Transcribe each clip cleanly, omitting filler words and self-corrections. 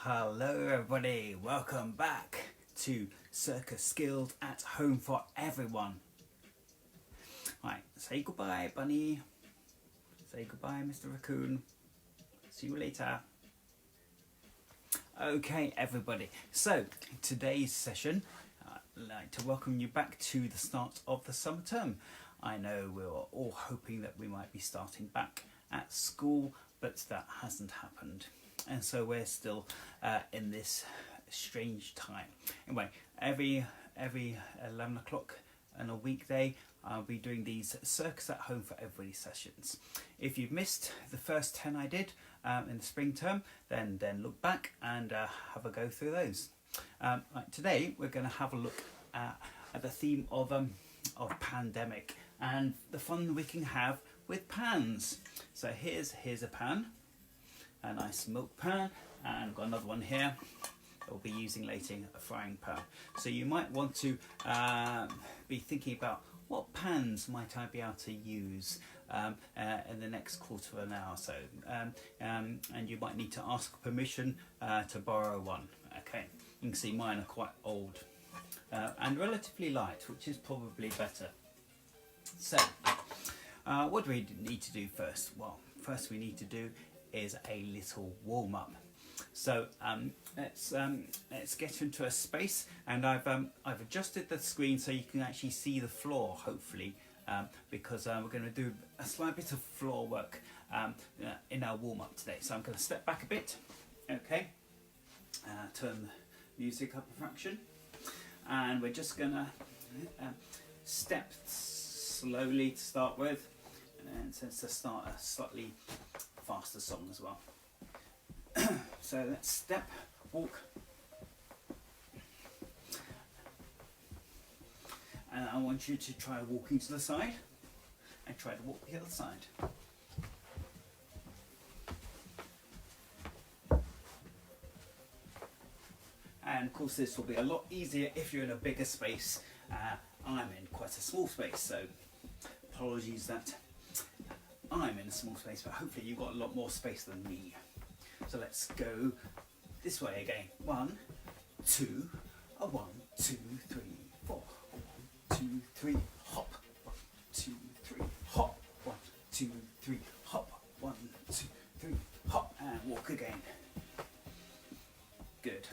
Hello everybody, welcome back to Circus Skills at Home for Everyone. Right, say goodbye Bunny, say goodbye Mr. Raccoon, see you later. Okay everybody, so today's session, I'd like to welcome you back to the start of the summer term. I know we were all hoping that we might be starting back at school, but that hasn't happened. And so we're still in this strange time. Anyway, every 11 o'clock on a weekday, I'll be doing these Circus at Home for Everybody sessions. If you've missed the first 10 I did in the spring term, then look back and have a go through those. Right, today we're going to have a look at the theme of pandemic and the fun we can have with pans. So here's a pan. A nice milk pan, and I've got another one here that we'll be using later, a frying pan. So you might want to be thinking about what pans might I be able to use in the next quarter of an hour or so, and you might need to ask permission to borrow one. Okay, you can see mine are quite old and relatively light, which is probably better. So what do we need to do first? Well, first we need to do is a little warm-up. So let's get into a space, and I've adjusted the screen so you can actually see the floor, hopefully, because we're going to do a slight bit of floor work in our warm-up today. So I'm going to step back a bit, okay, turn the music up a fraction, and we're just going to step slowly to start with, and to start a slightly faster song as well. So let's step, walk, and I want you to try walking to the side and try to walk the other side. And of course this will be a lot easier if you're in a bigger space. I'm in quite a small space, so apologies that I'm in a small space, but hopefully you've got a lot more space than me. So let's go this way again. 1, 2, 1, 2, 3, 4. 1, 2, 3, hop. 1, 2, 3, hop. 1, 2, 3, hop. 1, 2, 3, hop, and walk again. Good.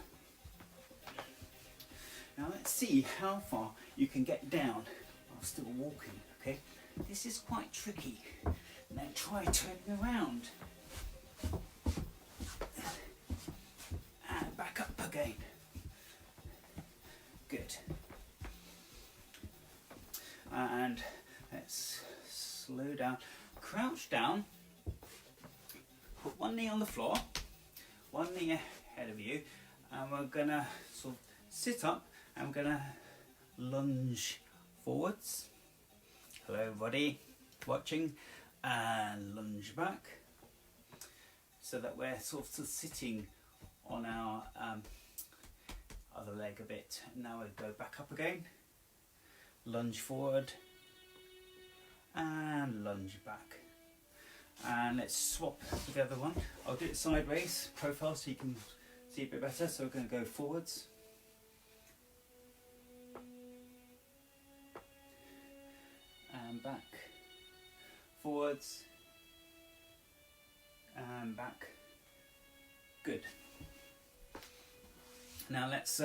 Now let's see how far you can get down while still walking. Okay, this is quite tricky. Now try turning around and back up again. Good. And let's slow down. Crouch down. Put one knee on the floor, one knee ahead of you, and we're gonna sort of sit up and we're gonna lunge forwards. Hello everybody watching. And lunge back so that we're sort of sitting on our other leg a bit. Now we'll go back up again, lunge forward and lunge back, and let's swap with the other one. I'll do it sideways profile so you can see a bit better. So we're going to go forwards and back, forwards and back. Good. Now let's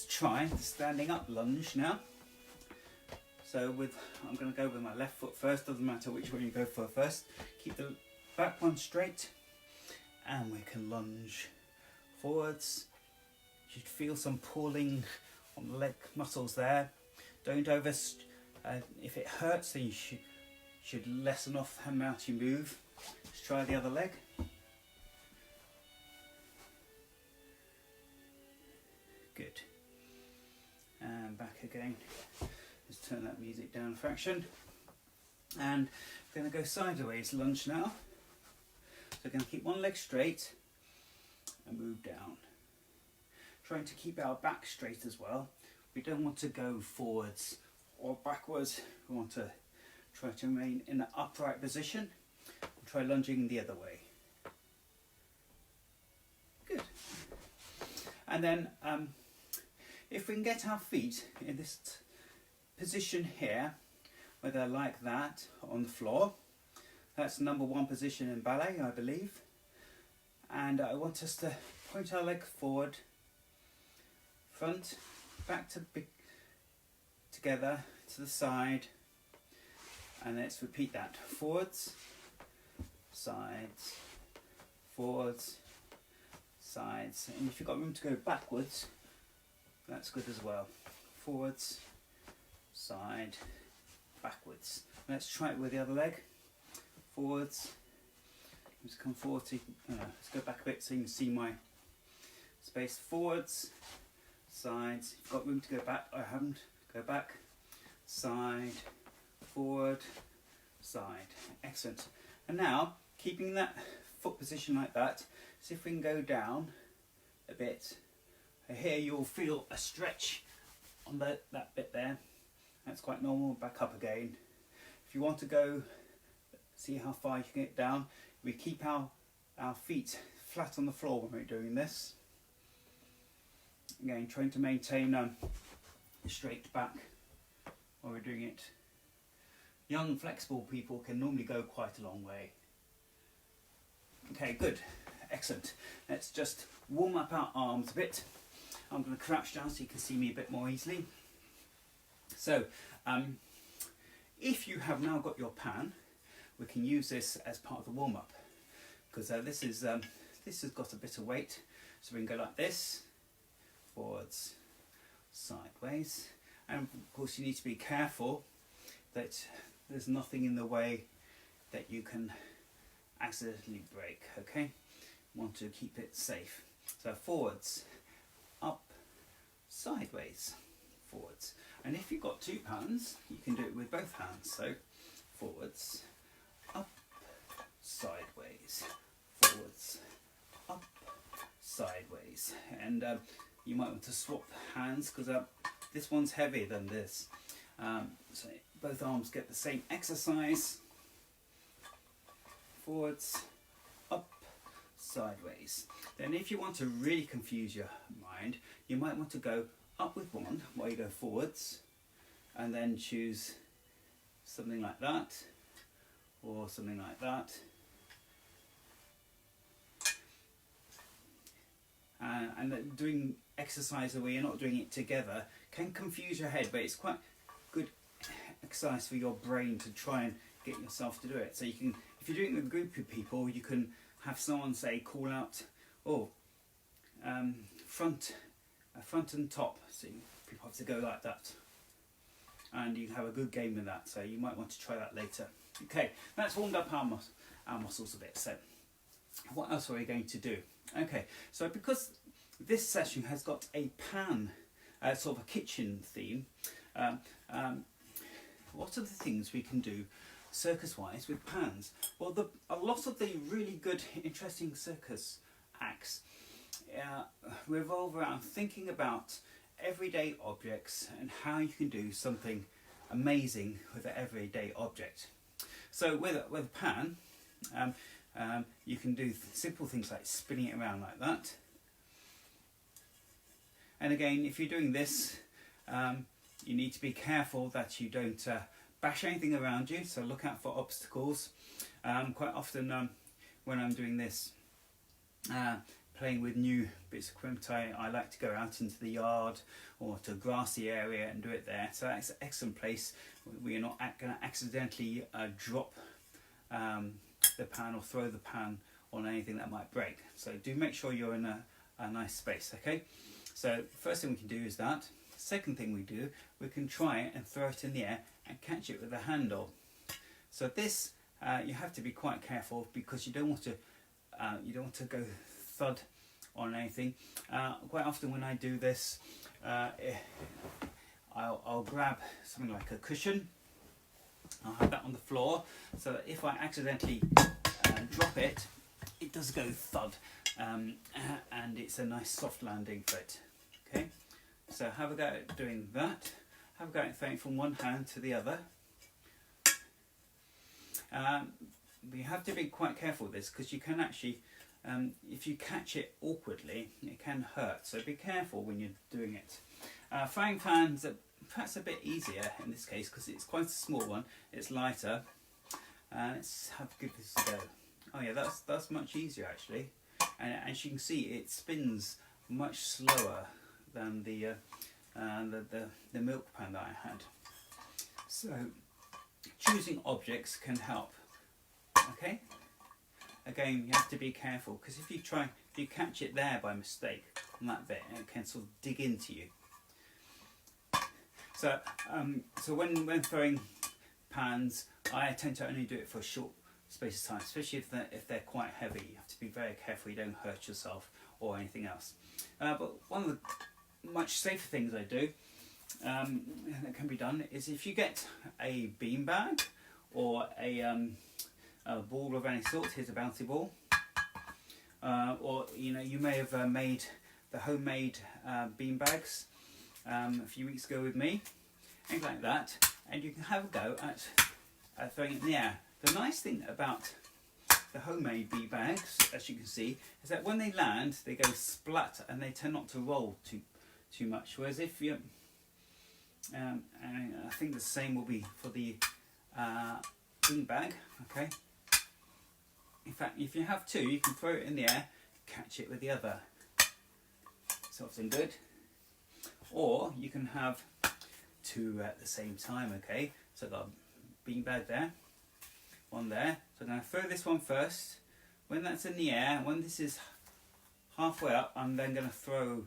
try the standing up lunge now. So I'm going to go with my left foot first. Doesn't matter which one you go for first. Keep the back one straight, and we can lunge forwards. You should feel some pulling on the leg muscles there. Don't if it hurts, then you should lessen off how much you move. Let's try the other leg. Good. And back again. Let's turn that music down a fraction. And we're going to go sideways lunge now. So we're going to keep one leg straight and move down. Trying to keep our back straight as well. We don't want to go forwards or backwards. We want to try to remain in an upright position and try lunging the other way. Good. And then if we can get our feet in this position here, where they're like that on the floor, that's number 1 position in ballet, I believe. And I want us to point our leg forward, front, back to together, to the side, and let's repeat that. Forwards, sides, forwards, sides. And if you've got room to go backwards, that's good as well. Forwards, side, backwards. Let's try it with the other leg. Forwards. Just come forward. So let's go back a bit so you can see my space. Forwards, sides. If you've got room to go back, I haven't. Go back, side, forward, side. Excellent. And now, keeping that foot position like that, see if we can go down a bit. Here you'll feel a stretch on that bit there. That's quite normal. Back up again. If you want to go, see how far you can get down. We keep our feet flat on the floor when we're doing this. Again, trying to maintain a straight back while we're doing it. Young, flexible people can normally go quite a long way. Okay, good. Excellent. Let's just warm up our arms a bit. I'm going to crouch down so you can see me a bit more easily. So, if you have now got your pan, we can use this as part of the warm-up, because this has got a bit of weight, so we can go like this, forwards, sideways, and of course you need to be careful that there's nothing in the way that you can accidentally break. Okay, want to keep it safe. So forwards, up, sideways, forwards. And if you've got 2 pans, you can do it with both hands. So forwards, up, sideways, forwards, up, sideways. And you might want to swap hands, because this one's heavier than this. So both arms get the same exercise. Forwards, up, sideways. Then if you want to really confuse your mind, you might want to go up with one while you go forwards, and then choose something like that, or something like that. And doing exercise where you're not doing it together can confuse your head, but it's quite good exercise for your brain to try and get yourself to do it. So you can, if you're doing it with a group of people, you can have someone say, call out, oh, front and top. So people have to go like that, and you can have a good game with that. So you might want to try that later. Okay, that's warmed up our muscles a bit. So what else are we going to do? Okay, so because this session has got a pan, sort of a kitchen theme, what are the things we can do circus-wise with pans? Well, a lot of the really good, interesting circus acts revolve around thinking about everyday objects and how you can do something amazing with an everyday object. So with a pan, you can do simple things like spinning it around like that. And again, if you're doing this, you need to be careful that you don't bash anything around you, so look out for obstacles. Quite often when I'm doing this, playing with new bits of equipment, I like to go out into the yard or to a grassy area and do it there. So that's an excellent place where you're not going to accidentally drop the pan or throw the pan on anything that might break. So do make sure you're in a nice space. Okay, so first thing we can do is that. Second thing we do, we can try it and throw it in the air and catch it with a handle. So this you have to be quite careful, because you don't want to go thud on anything. Quite often when I do this, I'll grab something like a cushion. I'll have that on the floor, so that if I accidentally drop it, it does go thud, and it's a nice soft landing for it. Okay, so have a go at doing that. Have a go at throwing from one hand to the other. We have to be quite careful with this, because you can actually if you catch it awkwardly, it can hurt. So be careful when you're doing it. Frying pans are perhaps a bit easier in this case because it's quite a small one. It's lighter. Let's give this a go. Oh yeah, that's much easier actually. And as you can see, it spins much slower than the milk pan that I had. So choosing objects can help. Okay. Again, you have to be careful because if you catch it there by mistake on that bit, it can sort of dig into you. So, when throwing pans, I tend to only do it for a short space of time, especially if they're quite heavy. You have to be very careful you don't hurt yourself or anything else. But one of the much safer things I do that can be done is if you get a beanbag or a ball of any sort. Here's a bouncy ball, or you may have made the homemade bean bags a few weeks ago with me, things like that, and you can have a go at throwing it in the air. The nice thing about the homemade bean bags, as you can see, is that when they land, they go splat and they tend not to roll too much. Whereas if you, and I think the same will be for the bean bag. Okay. In fact, if you have two, you can throw it in the air, catch it with the other. It's often good. Or you can have two at the same time, okay? So I've got a beanbag there, one there. So I'm going to throw this one first. When that's in the air, when this is halfway up, I'm then going to throw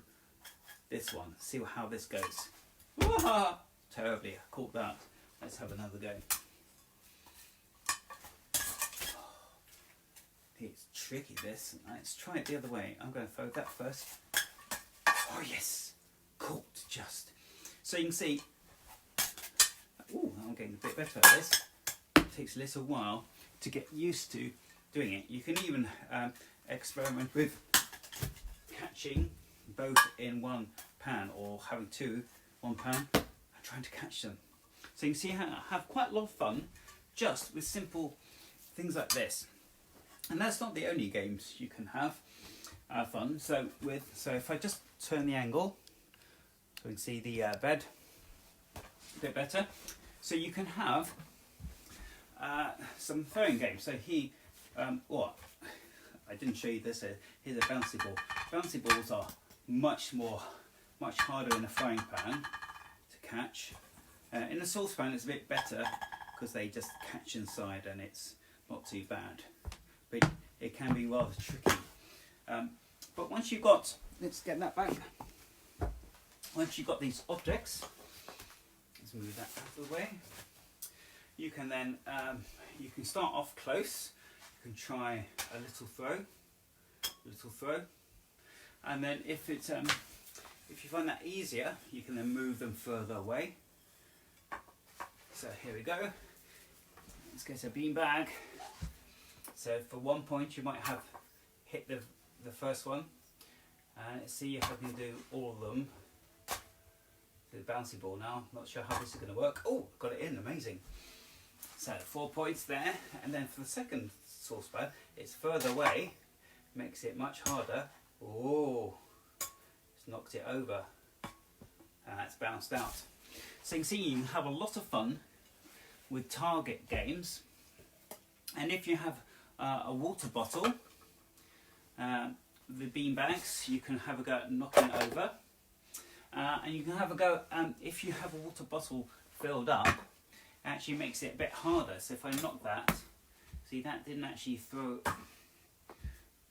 this one. See how this goes. Wah-ha! Terribly, I caught that. Let's have another go. It's tricky this. Let's try it the other way. I'm going to throw that first. Oh yes, caught just. So you can see, ooh, I'm getting a bit better at this. It takes a little while to get used to doing it. You can even experiment with catching both in one pan or having one pan and trying to catch them. So you can see how I have quite a lot of fun just with simple things like this. And that's not the only games you can have fun. So if I just turn the angle, so we can see the bed a bit better. So you can have some throwing games. So I didn't show you this. Here's a bouncy ball. Bouncy balls are much harder in a frying pan to catch. In a saucepan, it's a bit better because they just catch inside and it's not too bad. But it can be rather tricky. But once you've got, let's get that back. Once you've got these objects, let's move that out of the way. You can then, you can start off close. You can try a little throw, and then if you find that easier, you can then move them further away. So here we go. Let's get a bean bag. So for 1 point you might have hit the first one, and let's see if I can do all of them. The bouncy ball now, not sure how this is going to work. Oh, got it in, amazing. So 4 points there, and then for the second saucepan, it's further away, makes it much harder. Oh, it's knocked it over, and it's bounced out. So you can see you can have a lot of fun with target games, and if you have a water bottle, the bean bags, you can have a go at knocking it over, and you can have a go if you have a water bottle filled up, it actually makes it a bit harder. So if I knock that, see that didn't actually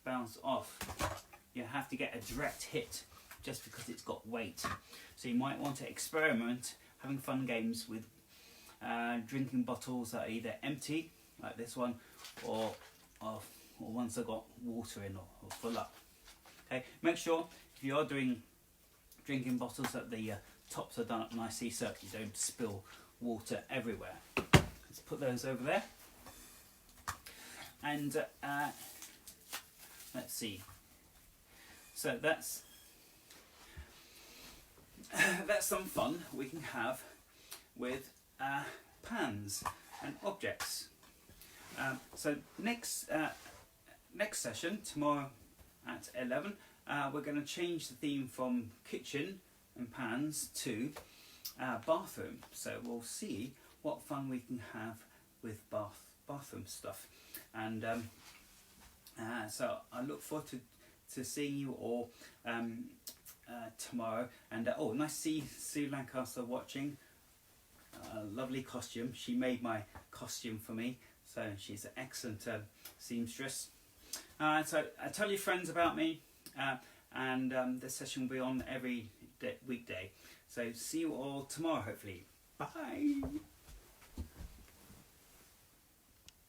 bounce off. You have to get a direct hit just because it's got weight. So you might want to experiment having fun games with drinking bottles that are either empty, like this one, or ones that got water in or full up. Okay, make sure if you are doing drinking bottles that the tops are done up nicely so you don't spill water everywhere. Let's put those over there, and let's see. So that's some fun we can have with pans and objects. So next next session, tomorrow at 11, we're going to change the theme from kitchen and pans to bathroom. So we'll see what fun we can have with bathroom stuff. And so I look forward to seeing you all tomorrow. And oh, nice to see Sue Lancaster watching. Lovely costume. She made my costume for me, so she's an excellent seamstress. So tell your friends about me, and this session will be on every weekday. So see you all tomorrow, hopefully. Bye.